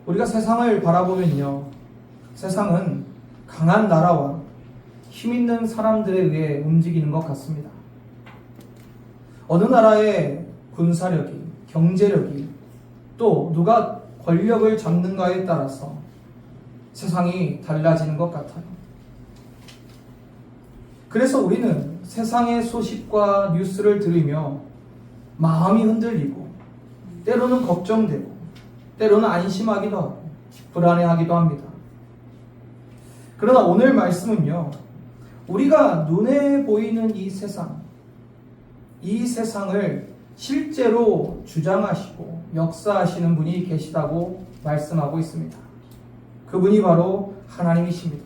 우리가 세상을 바라보면요, 세상은 강한 나라와 힘 있는 사람들에 의해 움직이는 것 같습니다. 어느 나라의 군사력이, 경제력이, 또 누가 권력을 잡는가에 따라서 세상이 달라지는 것 같아요. 그래서 우리는 세상의 소식과 뉴스를 들으며 마음이 흔들리고, 때로는 걱정되고, 때로는 안심하기도 하고, 불안해하기도 합니다. 그러나 오늘 말씀은요, 우리가 눈에 보이는 이 세상을 실제로 주장하시고 역사하시는 분이 계시다고 말씀하고 있습니다. 그분이 바로 하나님이십니다.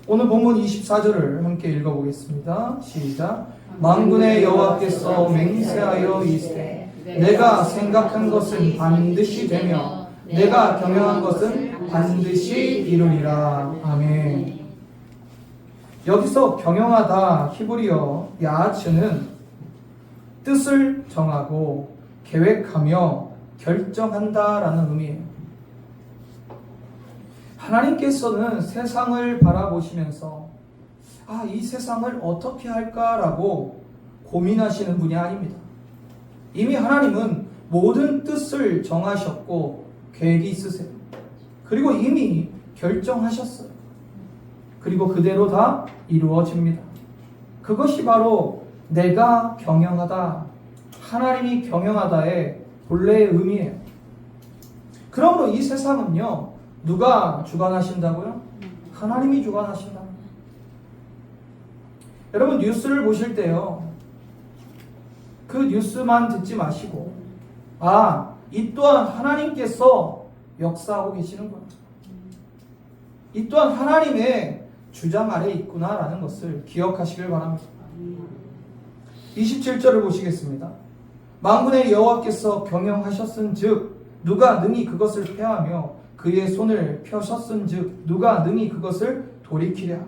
오늘 본문 24절을 함께 읽어보겠습니다. 시작. 만군의 여호와께서 맹세하여 이르시되 내가 생각한 것은 반드시 되며 내가 경영한 것은 반드시 이루리라. 아멘. 여기서 경영하다 히브리어 야하츠는 뜻을 정하고 계획하며 결정한다라는 의미예요. 하나님께서는 세상을 바라보시면서 이 세상을 어떻게 할까라고 고민하시는 분이 아닙니다. 이미 하나님은 모든 뜻을 정하셨고 계획이 있으세요. 그리고 이미 결정하셨어요. 그리고 그대로 다 이루어집니다. 그것이 바로 내가 경영하다, 하나님이 경영하다의 본래의 의미예요. 그러므로 이 세상은요, 누가 주관하신다고요? 하나님이 주관하신다. 여러분, 뉴스를 보실 때요, 그 뉴스만 듣지 마시고 이 또한 하나님께서 역사하고 계시는 거예요. 이 또한 하나님의 주장 아래 있구나라는 것을 기억하시길 바랍니다. 27절을 보시겠습니다. 만군의 여호와께서 경영하셨은즉 누가 능히 그것을 패하며 그의 손을 펴셨은즉 누가 능히 그것을 돌이키랴.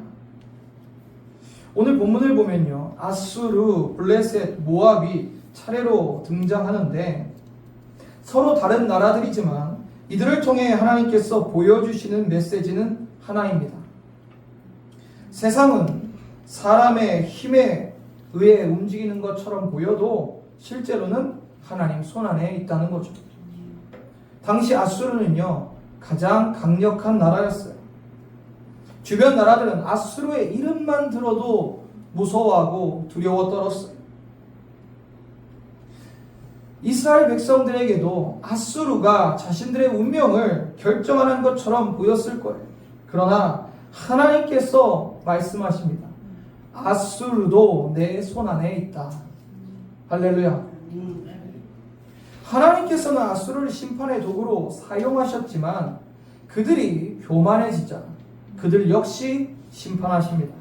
오늘 본문을 보면요, 아수르, 블레셋, 모압이 차례로 등장하는데 서로 다른 나라들이지만 이들을 통해 하나님께서 보여주시는 메시지는 하나입니다. 세상은 사람의 힘에 의해 움직이는 것처럼 보여도 실제로는 하나님 손안에 있다는 거죠. 당시 아수르는요, 가장 강력한 나라였어요. 주변 나라들은 아수르의 이름만 들어도 무서워하고 두려워 떨었어요. 이스라엘 백성들에게도 아수르가 자신들의 운명을 결정하는 것처럼 보였을 거예요. 그러나 하나님께서 말씀하십니다. 아수르도 내 손안에 있다. 할렐루야. 하나님께서는 아수르를 심판의 도구로 사용하셨지만 그들이 교만해지자 그들 역시 심판하십니다.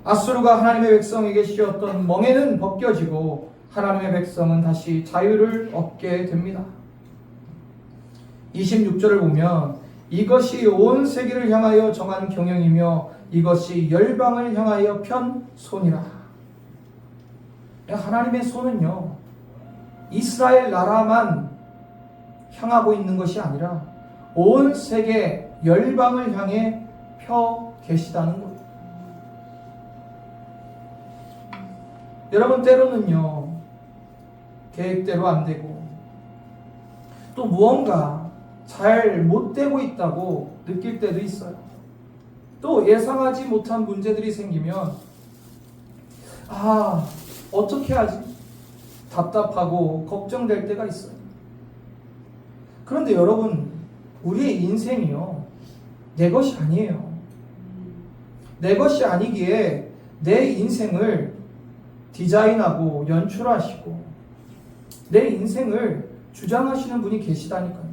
아수르가 하나님의 백성에게 씌웠던 멍에는 벗겨지고 하나님의 백성은 다시 자유를 얻게 됩니다. 26절을 보면 이것이 온 세계를 향하여 정한 경영이며 이것이 열방을 향하여 편 손이라. 하나님의 손은요, 이스라엘 나라만 향하고 있는 것이 아니라 온 세계 열방을 향해 펴 계시다는 거예요. 여러분, 때로는요, 계획대로 안 되고 또 무언가 잘 못 되고 있다고 느낄 때도 있어요. 또 예상하지 못한 문제들이 생기면 어떻게 하지? 답답하고 걱정될 때가 있어요. 그런데 여러분, 우리의 인생이요, 내 것이 아니에요. 내 것이 아니기에 내 인생을 디자인하고 연출하시고 내 인생을 주장하시는 분이 계시다니까요.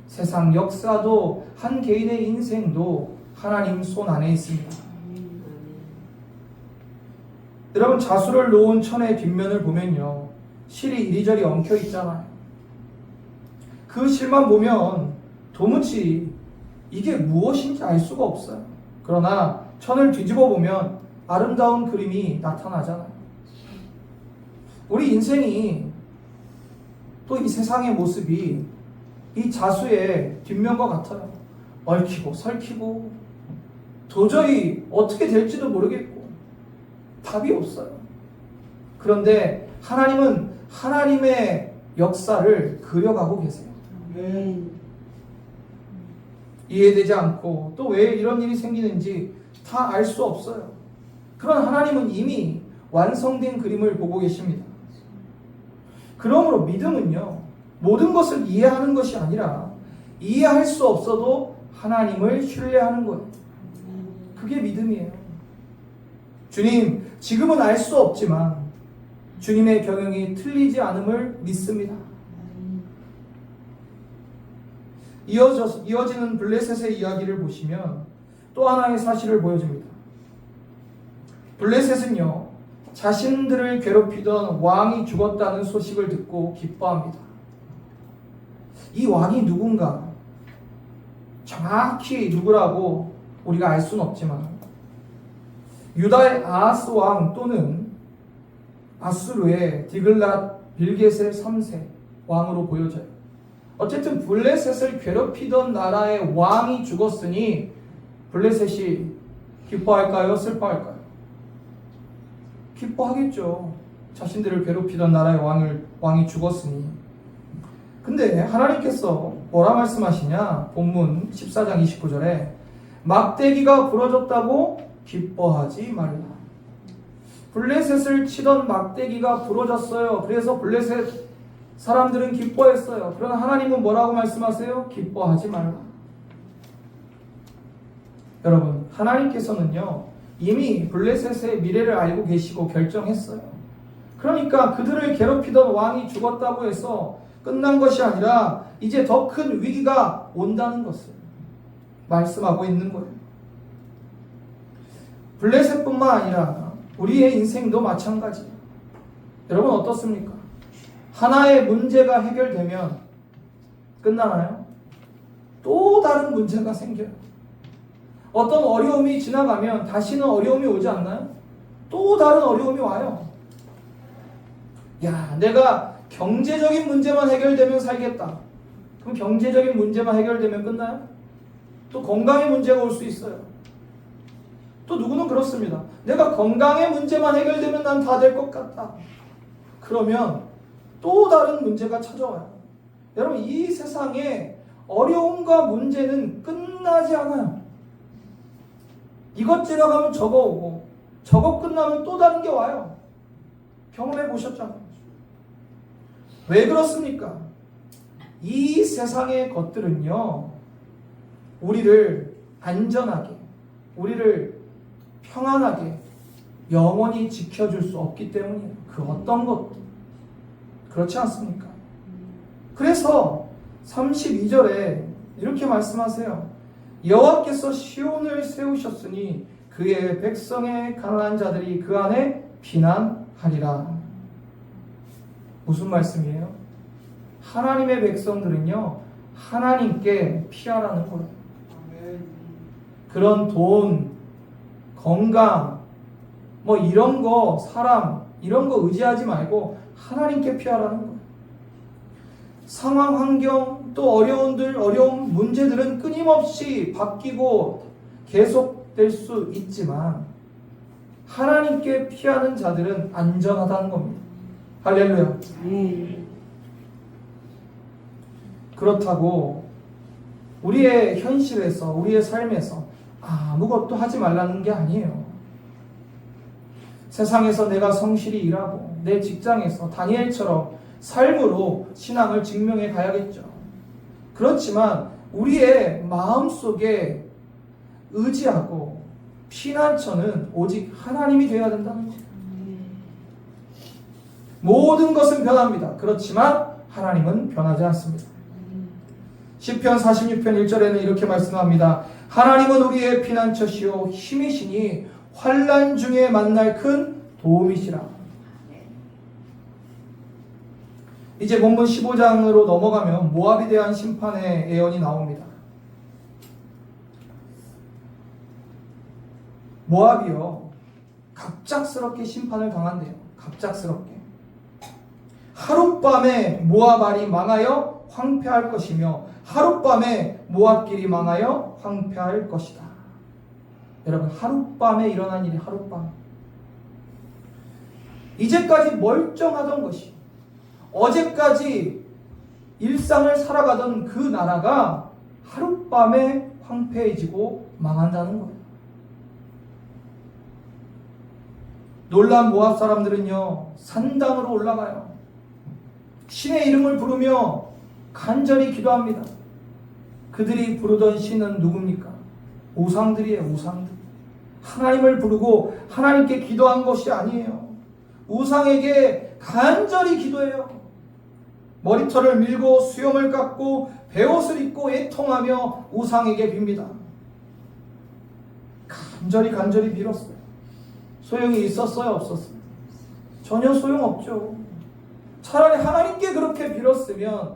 세상 역사도 한 개인의 인생도 하나님 손 안에 있습니다. 여러분, 자수를 놓은 천의 뒷면을 보면요, 실이 이리저리 엉켜 있잖아요. 그 실만 보면 도무지 이게 무엇인지 알 수가 없어요. 그러나 천을 뒤집어 보면 아름다운 그림이 나타나잖아요. 우리 인생이 또 이 세상의 모습이 이 자수의 뒷면과 같아요. 얽히고 설키고 도저히 어떻게 될지도 모르겠고 답이 없어요. 그런데 하나님은 하나님의 역사를 그려가고 계세요. 이해되지 않고 또 왜 이런 일이 생기는지 다 알 수 없어요. 그런 하나님은 이미 완성된 그림을 보고 계십니다. 그러므로 믿음은요, 모든 것을 이해하는 것이 아니라 이해할 수 없어도 하나님을 신뢰하는 거예요. 그게 믿음이에요. 주님, 지금은 알 수 없지만 주님의 경영이 틀리지 않음을 믿습니다. 이어지는 블레셋의 이야기를 보시면 또 하나의 사실을 보여줍니다. 블레셋은요, 자신들을 괴롭히던 왕이 죽었다는 소식을 듣고 기뻐합니다. 이 왕이 누군가 정확히 누구라고 우리가 알 수는 없지만 유다의 아하스 왕 또는 아수르의 디글랏 빌게셀 3세 왕으로 보여져요. 어쨌든 블레셋을 괴롭히던 나라의 왕이 죽었으니 블레셋이 기뻐할까요? 슬퍼할까요? 기뻐하겠죠. 자신들을 괴롭히던 나라의 왕이 죽었으니. 근데 하나님께서 뭐라 말씀하시냐? 본문 14장 29절에 막대기가 부러졌다고 기뻐하지 말라. 블레셋을 치던 막대기가 부러졌어요. 그래서 블레셋 사람들은 기뻐했어요. 그러나 하나님은 뭐라고 말씀하세요? 기뻐하지 말라. 여러분, 하나님께서는요, 이미 블레셋의 미래를 알고 계시고 결정했어요. 그러니까 그들을 괴롭히던 왕이 죽었다고 해서 끝난 것이 아니라 이제 더 큰 위기가 온다는 것을 말씀하고 있는 거예요. 블레셋뿐만 아니라 우리의 인생도 마찬가지예요. 여러분 어떻습니까? 하나의 문제가 해결되면 끝나나요? 또 다른 문제가 생겨요. 어떤 어려움이 지나가면 다시는 어려움이 오지 않나요? 또 다른 어려움이 와요. 야, 내가 경제적인 문제만 해결되면 살겠다. 그럼 경제적인 문제만 해결되면 끝나요? 또 건강의 문제가 올 수 있어요. 또 누구는 그렇습니다. 내가 건강의 문제만 해결되면 난 다 될 것 같다. 그러면 또 다른 문제가 찾아와요. 여러분, 이 세상에 어려움과 문제는 끝나지 않아요. 이것 지나가면 저거 오고 저거 끝나면 또 다른 게 와요. 경험해 보셨잖아요. 왜 그렇습니까? 이 세상의 것들은요, 우리를 안전하게, 우리를 평안하게 영원히 지켜줄 수 없기 때문이에요. 그 어떤 것도. 그렇지 않습니까? 그래서 32절에 이렇게 말씀하세요. 여호와께서 시온을 세우셨으니 그의 백성의 가난한 자들이 그 안에 피난하리라. 무슨 말씀이에요? 하나님의 백성들은요, 하나님께 피하라는 거예요. 그런 돈, 건강, 뭐 이런 거, 사람, 이런 거 의지하지 말고 하나님께 피하라는 거예요. 상황, 환경, 또 어려운 문제들은 끊임없이 바뀌고 계속될 수 있지만 하나님께 피하는 자들은 안전하다는 겁니다. 할렐루야. 그렇다고 우리의 현실에서, 우리의 삶에서 아무것도 하지 말라는 게 아니에요. 세상에서 내가 성실히 일하고 내 직장에서 다니엘처럼 삶으로 신앙을 증명해 가야겠죠. 그렇지만 우리의 마음속에 의지하고 피난처는 오직 하나님이 되어야 된다는 거예요. 모든 것은 변합니다. 그렇지만 하나님은 변하지 않습니다. 시편 46편 1절에는 이렇게 말씀합니다. 하나님은 우리의 피난처시요 힘이시니 환난 중에 만날 큰 도움이시라. 이제 본문 15장으로 넘어가면 모압에 대한 심판의 예언이 나옵니다. 모압이요, 갑작스럽게 심판을 당한대요. 갑작스럽게. 하룻밤에 모압알이 망하여 황폐할 것이며 하룻밤에 모압길이 망하여 황폐할 것이다. 여러분, 하룻밤에 일어난 일이 하룻밤. 이제까지 멀쩡하던 것이, 어제까지 일상을 살아가던 그 나라가 하룻밤에 황폐해지고 망한다는 거예요. 놀란 모압 사람들은요, 산당으로 올라가요. 신의 이름을 부르며 간절히 기도합니다. 그들이 부르던 신은 누굽니까? 우상들이에요, 우상들. 하나님을 부르고 하나님께 기도한 것이 아니에요. 우상에게 간절히 기도해요. 머리털을 밀고 수염을 깎고 베옷을 입고 애통하며 우상에게 빕니다. 간절히 빌었어요. 소용이 있었어요, 없었어요? 전혀 소용없죠. 차라리 하나님께 그렇게 빌었으면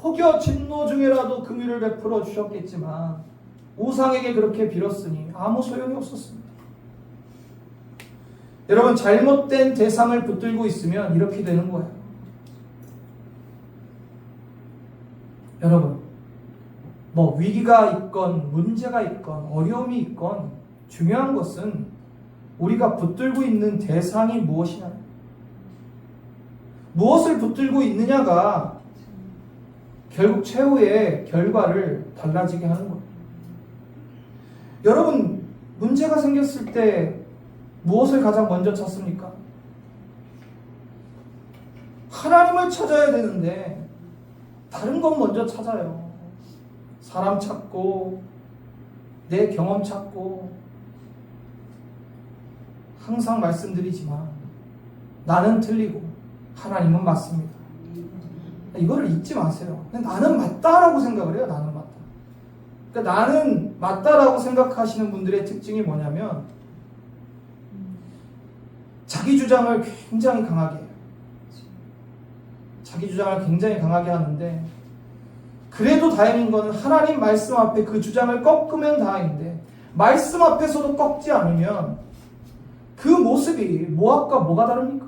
혹여 진노 중에라도 긍휼을 베풀어 주셨겠지만 우상에게 그렇게 빌었으니 아무 소용이 없었습니다. 여러분, 잘못된 대상을 붙들고 있으면 이렇게 되는 거예요. 여러분, 뭐 위기가 있건 문제가 있건 어려움이 있건 중요한 것은 우리가 붙들고 있는 대상이 무엇이냐, 무엇을 붙들고 있느냐가 결국 최후의 결과를 달라지게 하는 거예요. 여러분, 문제가 생겼을 때 무엇을 가장 먼저 찾습니까? 하나님을 찾아야 되는데 다른 건 먼저 찾아요. 사람 찾고 내 경험 찾고. 항상 말씀드리지만 나는 틀리고 하나님은 맞습니다. 이거를 잊지 마세요. 나는 맞다라고 생각을 해요. 나는 맞다. 그러니까 나는 맞다라고 생각하시는 분들의 특징이 뭐냐면 자기 주장을 굉장히 강하게 해요. 자기 주장을 굉장히 강하게 하는데, 그래도 다행인 거는 하나님 말씀 앞에 그 주장을 꺾으면 다행인데 말씀 앞에서도 꺾지 않으면 그 모습이 모압과 뭐가 다릅니까?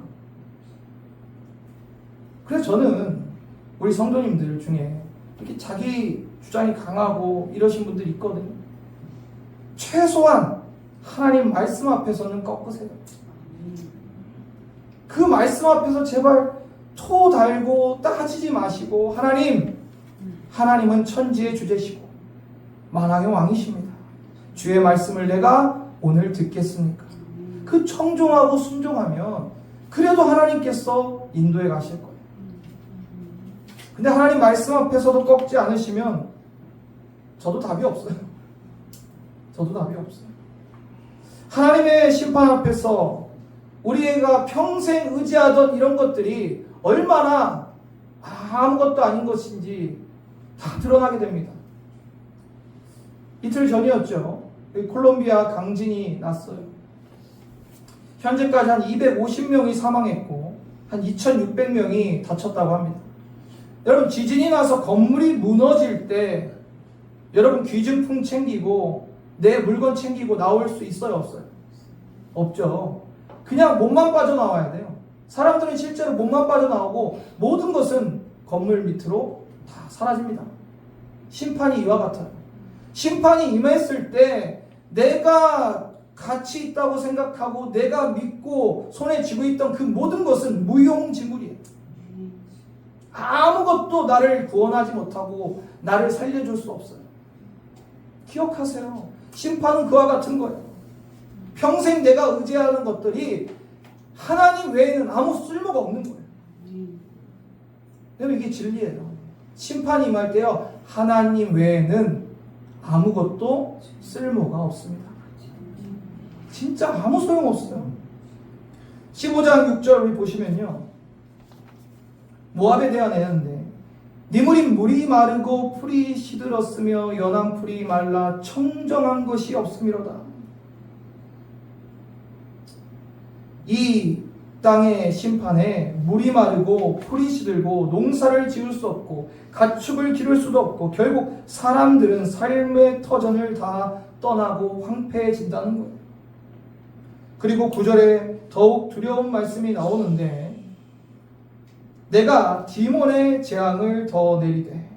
그래서 저는 우리 성도님들 중에 이렇게 자기 주장이 강하고 이러신 분들이 있거든요. 최소한 하나님 말씀 앞에서는 꺾으세요. 그 말씀 앞에서 제발 토 달고 따지지 마시고, 하나님은 천지의 주제시고 만왕의 왕이십니다. 주의 말씀을 내가 오늘 듣겠습니까? 그 청종하고 순종하면 그래도 하나님께서 인도해 가실 거예요. 근데 하나님 말씀 앞에서도 꺾지 않으시면 저도 답이 없어요. 저도 답이 없어요. 하나님의 심판 앞에서 우리가 평생 의지하던 이런 것들이 얼마나 아무것도 아닌 것인지 다 드러나게 됩니다. 이틀 전이었죠. 콜롬비아 강진이 났어요. 현재까지 한 250명이 사망했고 한 2600명이 다쳤다고 합니다. 여러분, 지진이 나서 건물이 무너질 때 여러분 귀중품 챙기고 내 물건 챙기고 나올 수 있어요, 없어요? 없죠. 그냥 몸만 빠져나와야 돼요. 사람들은 실제로 몸만 빠져나오고 모든 것은 건물 밑으로 다 사라집니다. 심판이 이와 같아요. 심판이 임했을 때 내가 가치 있다고 생각하고 내가 믿고 손에 쥐고 있던 그 모든 것은 무용지물이에요. 아무것도 나를 구원하지 못하고 나를 살려줄 수 없어요. 기억하세요. 심판은 그와 같은 거예요. 평생 내가 의지하는 것들이 하나님 외에는 아무 쓸모가 없는 거예요. 여러분, 이게 진리예요. 심판이 임할 때요, 하나님 외에는 아무것도 쓸모가 없습니다. 진짜 아무 소용없어요. 15장 6절 우리 보시면요, 모압에 대한 애인데, 물이 마르고 풀이 시들었으며 연한 풀이 말라 청정한 것이 없음이로다. 이 땅의 심판에 물이 마르고 풀이 시들고 농사를 지을 수 없고 가축을 기를 수도 없고 결국 사람들은 삶의 터전을 다 떠나고 황폐해진다는 거예요. 그리고 9절에 더욱 두려운 말씀이 나오는데, 내가 디몬의 재앙을 더 내리되.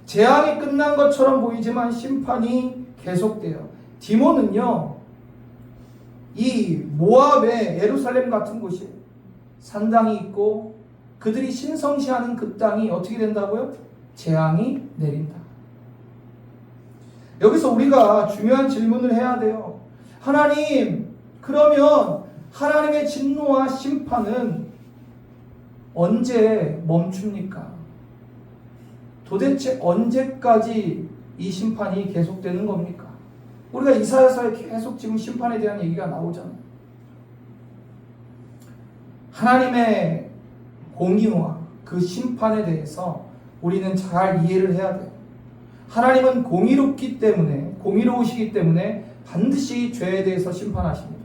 재앙이 끝난 것처럼 보이지만 심판이 계속돼요. 디몬은요, 이 모압의 예루살렘 같은 곳이 산당이 있고 그들이 신성시하는 그 땅이 어떻게 된다고요? 재앙이 내린다. 여기서 우리가 중요한 질문을 해야 돼요. 하나님, 그러면 하나님의 진노와 심판은 언제 멈춥니까? 도대체 언제까지 이 심판이 계속되는 겁니까? 우리가 이사야서에 계속 지금 심판에 대한 얘기가 나오잖아요. 하나님의 공의와 그 심판에 대해서 우리는 잘 이해를 해야 돼요. 하나님은 공의로우시기 때문에 반드시 죄에 대해서 심판하십니다.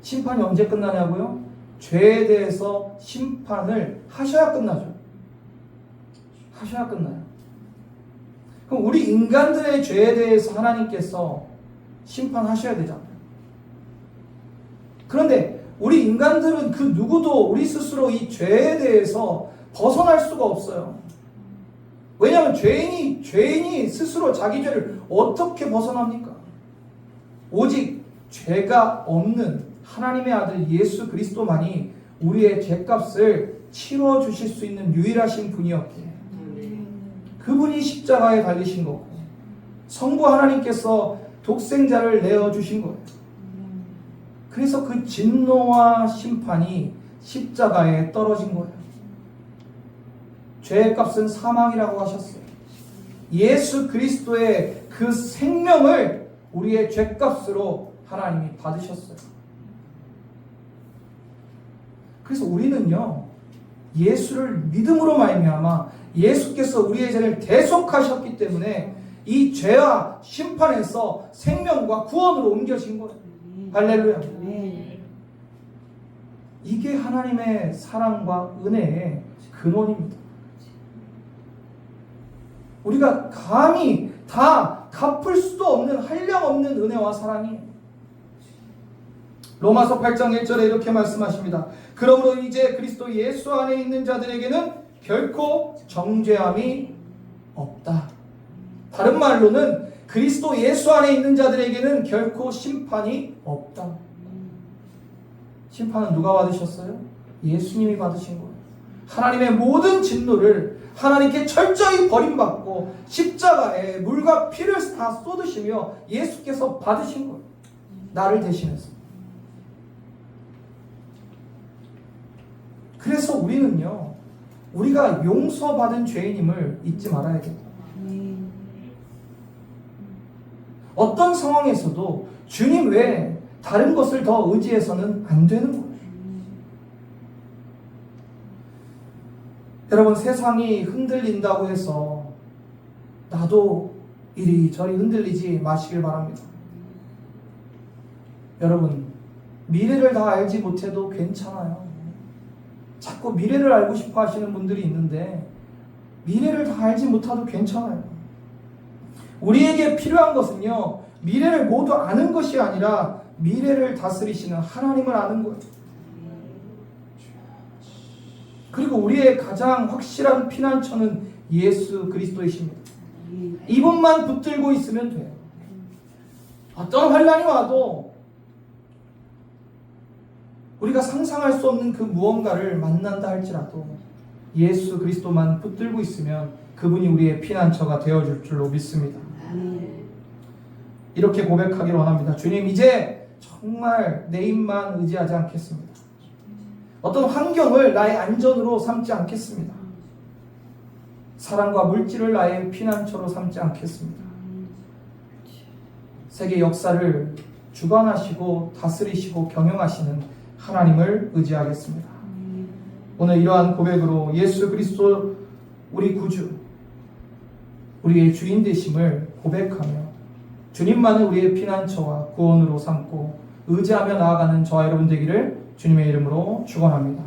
심판이 언제 끝나냐고요? 죄에 대해서 심판을 하셔야 끝나죠. 하셔야 끝나요. 그럼 우리 인간들의 죄에 대해서 하나님께서 심판하셔야 되잖아요. 그런데 우리 인간들은 그 누구도 우리 스스로 이 죄에 대해서 벗어날 수가 없어요. 왜냐하면 죄인이 스스로 자기 죄를 어떻게 벗어납니까? 오직 죄가 없는 하나님의 아들 예수 그리스도만이 우리의 죄값을 치러 주실 수 있는 유일하신 분이었기에 그분이 십자가에 달리신 거고 성부 하나님께서 독생자를 내어주신 거예요. 그래서 그 진노와 심판이 십자가에 떨어진 거예요. 죄의 값은 사망이라고 하셨어요. 예수 그리스도의 그 생명을 우리의 죄값으로 하나님이 받으셨어요. 그래서 우리는요, 예수를 믿음으로 말미암아 예수께서 우리의 죄를 대속하셨기 때문에 이 죄와 심판에서 생명과 구원으로 옮겨진 거예요. 할렐루야. 이게 하나님의 사랑과 은혜의 근원입니다. 우리가 감히 다 갚을 수도 없는 한량없는 은혜와 사랑이. 로마서 8장 1절에 이렇게 말씀하십니다. 그러므로 이제 그리스도 예수 안에 있는 자들에게는 결코 정죄함이 없다. 다른 말로는 그리스도 예수 안에 있는 자들에게는 결코 심판이 없다. 심판은 누가 받으셨어요? 예수님이 받으신 거예요. 하나님의 모든 진노를 하나님께 철저히 버림받고 십자가에 물과 피를 다 쏟으시며 예수께서 받으신 거예요. 나를 대신해서. 그래서 우리는요, 우리가 용서받은 죄인임을 잊지 말아야 돼요. 어떤 상황에서도 주님 외에 다른 것을 더 의지해서는 안 되는 거예요. 여러분, 세상이 흔들린다고 해서 나도 이리저리 흔들리지 마시길 바랍니다. 여러분, 미래를 다 알지 못해도 괜찮아요. 자꾸 미래를 알고 싶어 하시는 분들이 있는데 미래를 다 알지 못해도 괜찮아요. 우리에게 필요한 것은요, 미래를 모두 아는 것이 아니라 미래를 다스리시는 하나님을 아는 거예요. 그리고 우리의 가장 확실한 피난처는 예수 그리스도이십니다. 이분만 붙들고 있으면 돼요. 어떤 환난이 와도 우리가 상상할 수 없는 그 무언가를 만난다 할지라도 예수 그리스도만 붙들고 있으면 그분이 우리의 피난처가 되어줄 줄로 믿습니다. 이렇게 고백하기를 원합니다. 주님, 이제 정말 내 힘만 의지하지 않겠습니다. 어떤 환경을 나의 안전으로 삼지 않겠습니다. 사랑과 물질을 나의 피난처로 삼지 않겠습니다. 세계 역사를 주관하시고 다스리시고 경영하시는 하나님을 의지하겠습니다. 오늘 이러한 고백으로 예수 그리스도 우리 구주, 우리의 주인 되심을 고백하며 주님만을 우리의 피난처와 구원으로 삼고 의지하며 나아가는 저와 여러분 되기를 주님의 이름으로 축원합니다.